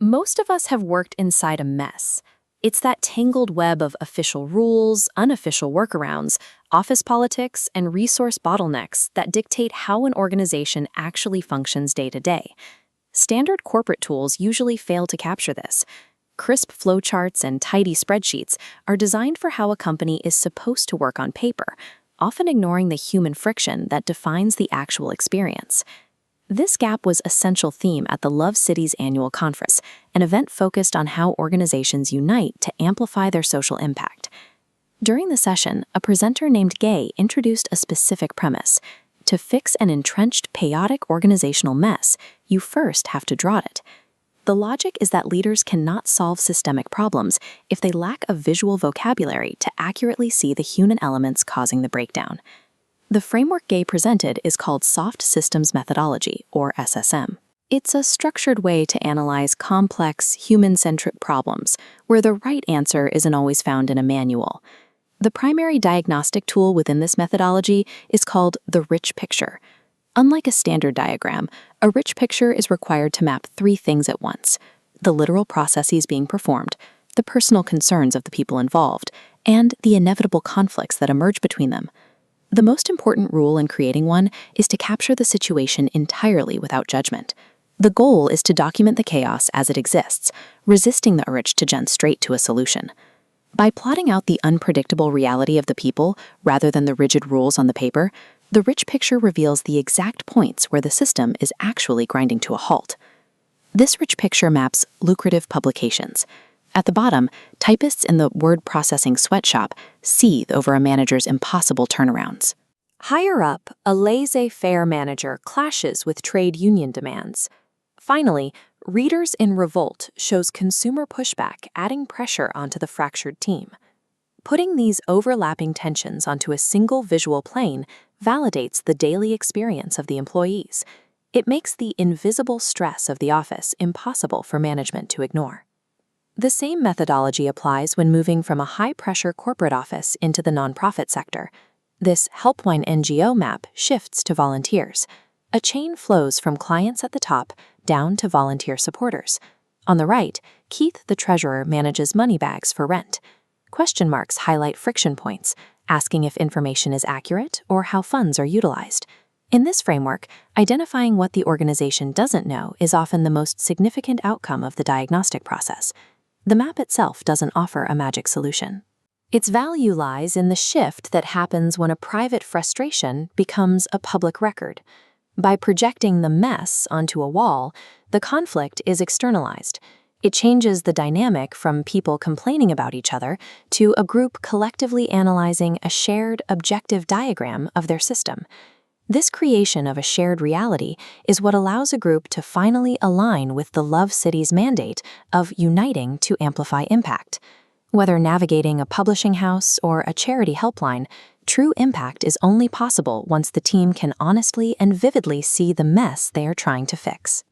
Most of us have worked inside a mess. It's that tangled web of official rules, unofficial workarounds, office politics, and resource bottlenecks that dictate how an organization actually functions day to day. Standard corporate tools usually fail to capture this. Crisp flowcharts and tidy spreadsheets are designed for how a company is supposed to work on paper, often ignoring the human friction that defines the actual experience. This gap was a central theme at the Love City's annual conference, an event focused on how organizations unite to amplify their social impact. During the session, a presenter named Gaye introduced a specific premise. To fix an entrenched, chaotic organizational mess, you first have to draw it. The logic is that leaders cannot solve systemic problems if they lack a visual vocabulary to accurately see the human elements causing the breakdown. The framework Gaye presented is called Soft Systems Methodology, or SSM. It's a structured way to analyze complex, human-centric problems, where the right answer isn't always found in a manual. The primary diagnostic tool within this methodology is called the rich picture. Unlike a standard diagram, a rich picture is required to map three things at once: the literal processes being performed, the personal concerns of the people involved, and the inevitable conflicts that emerge between them. The most important rule in creating one is to capture the situation entirely without judgment. The goal is to document the chaos as it exists, resisting the urge to jump straight to a solution. By plotting out the unpredictable reality of the people rather than the rigid rules on the paper, the rich picture reveals the exact points where the system is actually grinding to a halt. This rich picture maps lucrative publications. At the bottom, typists in the word processing sweatshop seethe over a manager's impossible turnarounds. Higher up, a laissez-faire manager clashes with trade union demands. Finally, Readers in Revolt shows consumer pushback adding pressure onto the fractured team. Putting these overlapping tensions onto a single visual plane validates the daily experience of the employees. It makes the invisible stress of the office impossible for management to ignore. The same methodology applies when moving from a high-pressure corporate office into the nonprofit sector. This Helpline NGO map shifts to volunteers. A chain flows from clients at the top down to volunteer supporters. On the right, Keith, the treasurer, manages money bags for rent. Question marks highlight friction points, asking if information is accurate or how funds are utilized. In this framework, identifying what the organization doesn't know is often the most significant outcome of the diagnostic process. The map itself doesn't offer a magic solution. Its value lies in the shift that happens when a private frustration becomes a public record. By projecting the mess onto a wall, the conflict is externalized. It changes the dynamic from people complaining about each other to a group collectively analyzing a shared objective diagram of their system. This creation of a shared reality is what allows a group to finally align with the Love City's mandate of uniting to amplify impact. Whether navigating a publishing house or a charity helpline, true impact is only possible once the team can honestly and vividly see the mess they are trying to fix.